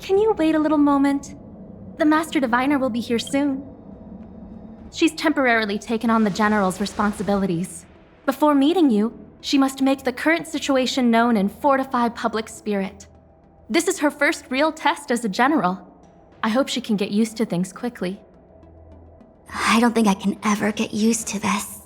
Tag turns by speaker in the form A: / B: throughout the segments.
A: can you wait a little moment? The Master Diviner will be here soon. She's temporarily taken on the General's responsibilities. Before meeting you, she must make the current situation known and fortify public spirit. This is her first real test as a General. I hope she can get used to things quickly.
B: I don't think I can ever get used to this.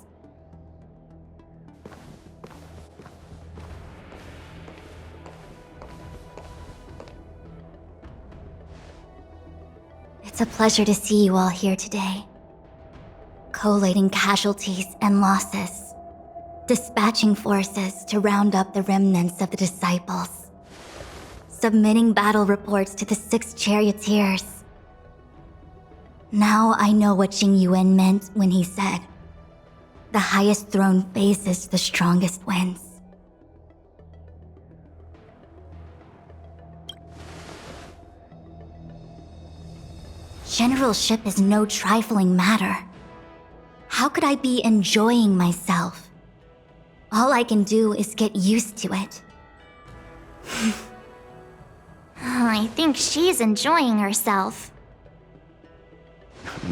B: It's a pleasure to see you all here today. Collating casualties and losses. Dispatching forces to round up the remnants of the disciples. Submitting battle reports to the 6 charioteers. Now I know what Jing Yuan meant when he said, "The highest throne faces the strongest wins." Generalship is no trifling matter. How could I be enjoying myself? All I can do is get used to it.
C: I think she's enjoying herself.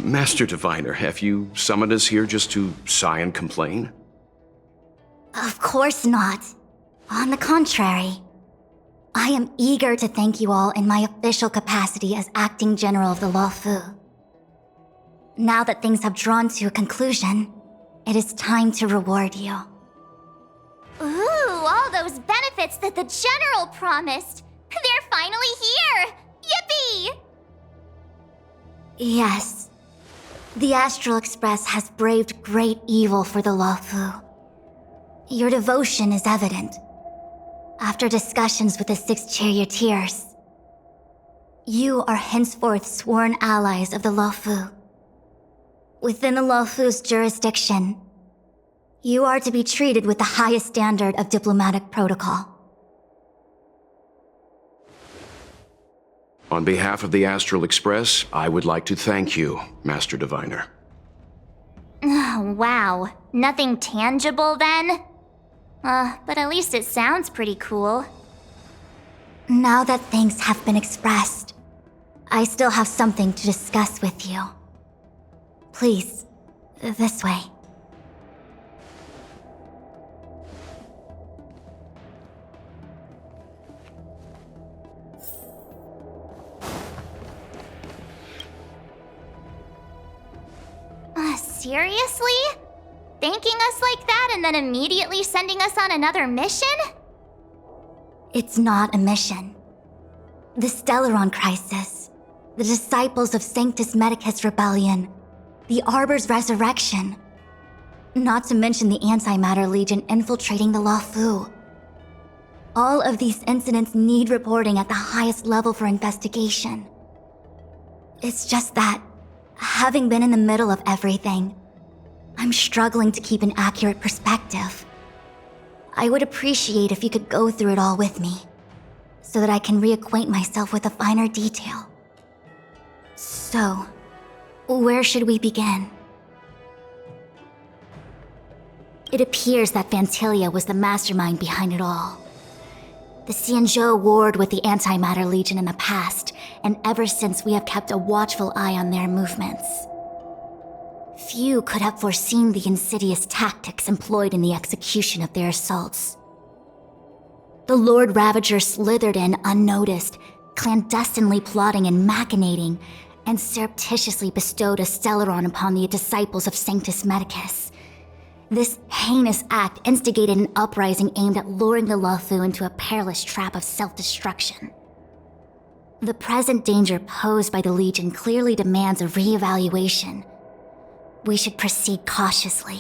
D: Master Diviner, have you summoned us here just to sigh and complain?
B: Of course not. On the contrary. I am eager to thank you all in my official capacity as acting general of the Luofu. Now that things have drawn to a conclusion, it is time to reward you.
C: Ooh, all those benefits that the General promised! They're finally here! Yippee!
B: Yes. The Astral Express has braved great evil for the Luofu. Your devotion is evident. After discussions with the 6 charioteers, you are henceforth sworn allies of the Luofu. Within the Luofu's jurisdiction, you are to be treated with the highest standard of diplomatic protocol.
D: On behalf of the Astral Express, I would like to thank you, Master Diviner.
C: Wow, nothing tangible then? But at least it sounds pretty cool.
B: Now that thanks have been expressed, I still have something to discuss with you. Please, this way.
C: Seriously? Thanking us like that and then immediately sending us on another mission?
B: It's not a mission. The Stellaron Crisis, the Disciples of Sanctus Medicus Rebellion, the Arbor's resurrection. Not to mention the Antimatter Legion infiltrating the Luofu. All of these incidents need reporting at the highest level for investigation. It's just that, having been in the middle of everything, I'm struggling to keep an accurate perspective. I would appreciate if you could go through it all with me, so that I can reacquaint myself with a finer detail. So, where should we begin? It appears that Vantilia was the mastermind behind it all. The Xianzhou warred with the Antimatter Legion in the past, and ever since we have kept a watchful eye on their movements. Few could have foreseen the insidious tactics employed in the execution of their assaults. The Lord Ravager slithered in unnoticed, clandestinely plotting and machinating, and surreptitiously bestowed a Stellaron upon the disciples of Sanctus Medicus. This heinous act instigated an uprising aimed at luring the Luofu into a perilous trap of self-destruction. The present danger posed by the Legion clearly demands a re-evaluation. We should proceed cautiously.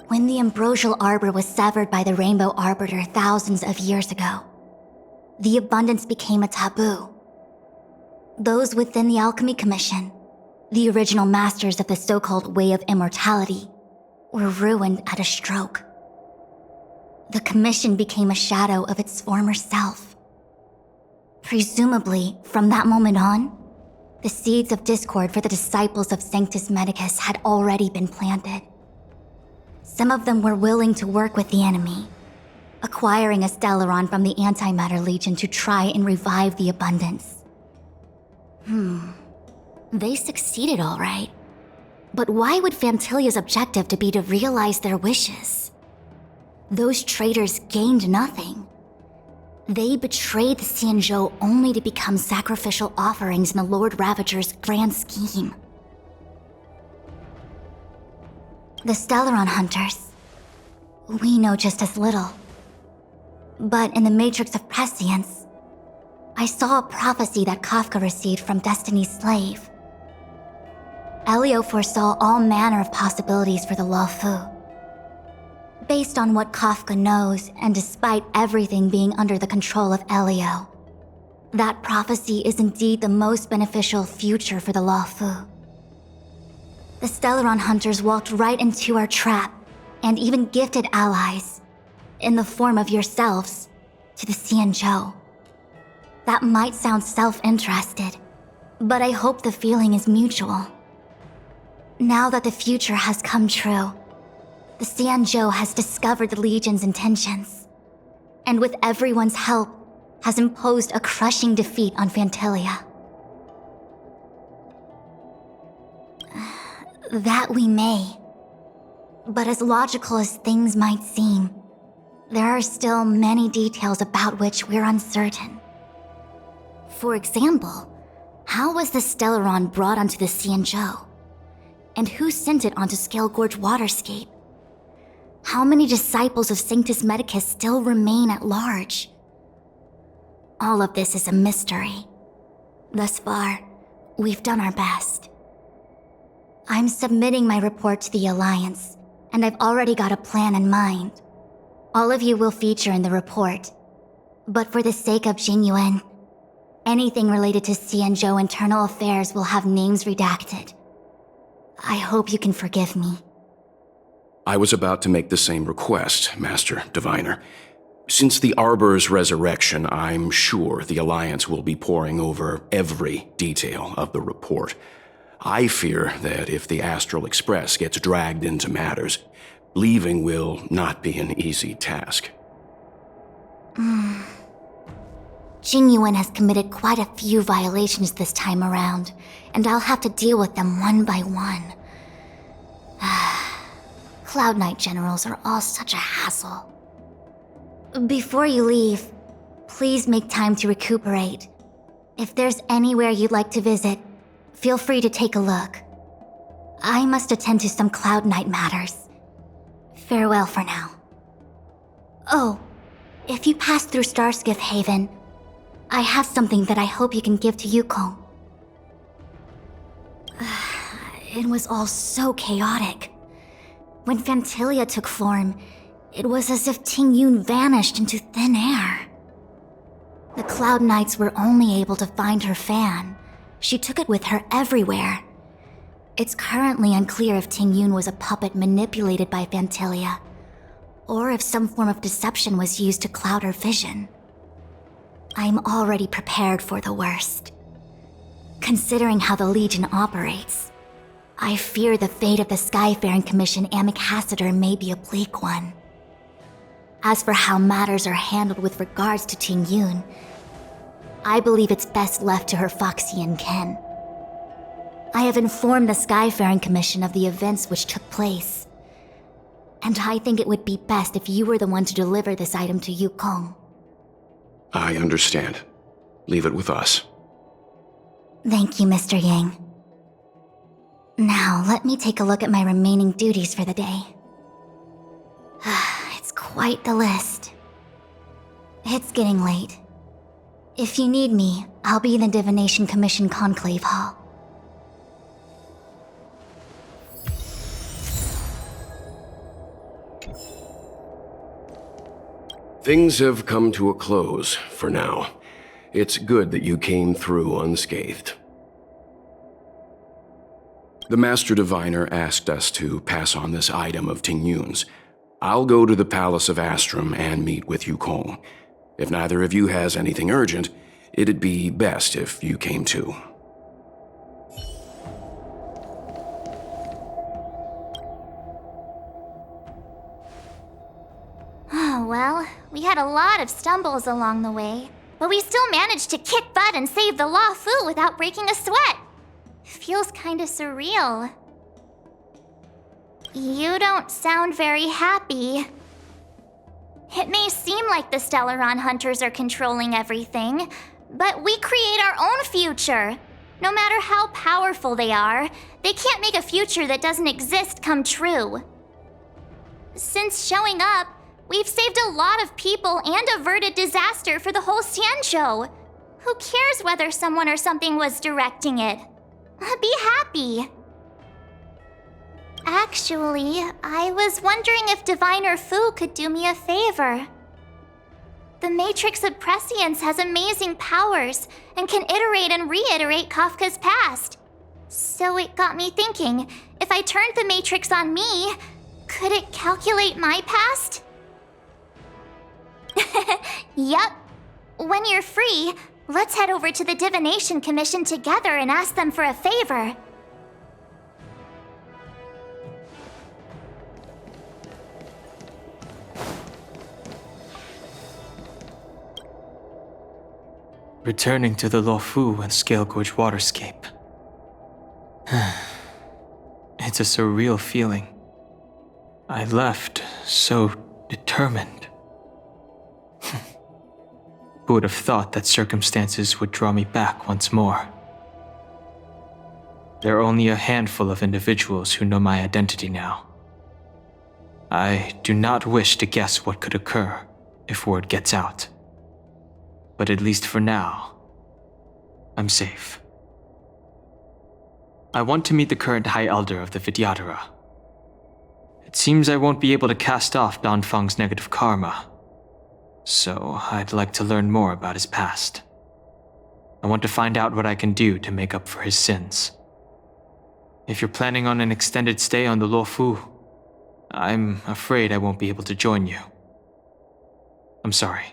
B: When the ambrosial arbor was severed by the Rainbow Arbiter thousands of years ago, the abundance became a taboo. Those within the Alchemy Commission, the original masters of the so-called Way of Immortality, were ruined at a stroke. The Commission became a shadow of its former self. Presumably, from that moment on, the seeds of discord for the disciples of Sanctus Medicus had already been planted. Some of them were willing to work with the enemy. acquiring a Stellaron from the Antimatter Legion to try and revive the Abundance. They succeeded all right. But why would Phantilia's objective to be to realize their wishes? Those traitors gained nothing. They betrayed the Xianzhou only to become sacrificial offerings in the Lord Ravager's grand scheme. The Stellaron Hunters, we know just as little. But in the Matrix of Prescience, I saw a prophecy that Kafka received from Destiny's slave. Elio foresaw all manner of possibilities for the Luofu. Based on what Kafka knows, and despite everything being under the control of Elio, that prophecy is indeed the most beneficial future for the Luofu. The Stellaron Hunters walked right into our trap, and even gifted allies, in the form of yourselves, to the Xianzhou. That might sound self-interested, but I hope the feeling is mutual. Now that the future has come true, the Xianzhou has discovered the Legion's intentions, and with everyone's help, has imposed a crushing defeat on Phantilia. That we may. But as logical as things might seem, there are still many details about which we're uncertain. For example, how was the Stellaron brought onto the Xianzhou? And who sent it onto Scale Gorge Waterscape? How many disciples of Sanctus Medicus still remain at large? All of this is a mystery. Thus far, we've done our best. I'm submitting my report to the Alliance, and I've already got a plan in mind. All of you will feature in the report. But for the sake of Jing Yuan, anything related to Xianzhou internal affairs will have names redacted. I hope you can forgive me.
D: I was about to make the same request, Master Diviner. Since the Arbor's resurrection, I'm sure the Alliance will be poring over every detail of the report. I fear that if the Astral Express gets dragged into matters, leaving will not be an easy task.
B: Jing Yuan has committed quite a few violations this time around, and I'll have to deal with them one by one. Cloud Knight generals are all such a hassle. Before you leave, please make time to recuperate. If there's anywhere you'd like to visit, feel free to take a look. I must attend to some Cloud Knight matters. Farewell for now. Oh, if you pass through Starskiff Haven, I have something that I hope you can give to Yukong. It was all so chaotic. When Phantilia took form, it was as if Tingyun vanished into thin air. The Cloud Knights were only able to find her fan. She took it with her everywhere. It's currently unclear if Tingyun was a puppet manipulated by Phantilia, or if some form of deception was used to cloud her vision. I'm already prepared for the worst. Considering how the Legion operates, I fear the fate of the Skyfaring Commission Amichacitor may be a bleak one. As for how matters are handled with regards to Tingyun, I believe it's best left to her Foxian ken. I have informed the Skyfaring Commission of the events which took place, and I think it would be best if you were the one to deliver this item to Yukong.
D: I understand. Leave it with us.
B: Thank you, Mr. Yang. Now, let me take a look at my remaining duties for the day. It's quite the list. It's getting late. If you need me, I'll be in the Divination Commission Conclave Hall.
D: Things have come to a close for now. It's good that you came through unscathed. The Master Diviner asked us to pass on this item of Tingyun's. I'll go to the Palace of Astrum and meet with Yukong. If neither of you has anything urgent, it'd be best if you came too.
C: Oh well, we had a lot of stumbles along the way, but we still managed to kick butt and save the Law Fu without breaking a sweat. Feels kinda surreal. You don't sound very happy. It may seem like the Stellaron Hunters are controlling everything, but we create our own future. No matter how powerful they are, they can't make a future that doesn't exist come true. Since showing up, we've saved a lot of people and averted disaster for the whole Xianzhou. Who cares whether someone or something was directing it? Be happy. Actually, I was wondering if Diviner Fu could do me a favor. The Matrix of Prescience has amazing powers and can iterate and reiterate Kafka's past. So it got me thinking, if I turned the Matrix on me, could it calculate my past? Yup. When you're free, let's head over to the Divination Commission together and ask them for a favor.
E: Returning to the Luofu and Scale Gorge waterscape. It's a surreal feeling. I left so determined. Who would have thought that circumstances would draw me back once more? There are only a handful of individuals who know my identity now. I do not wish to guess what could occur if word gets out. But at least for now, I'm safe. I want to meet the current High Elder of the Vidyadhara. It seems I won't be able to cast off Danfeng's negative karma, so I'd like to learn more about his past. I want to find out what I can do to make up for his sins. If you're planning on an extended stay on the Luofu, I'm afraid I won't be able to join you. I'm sorry.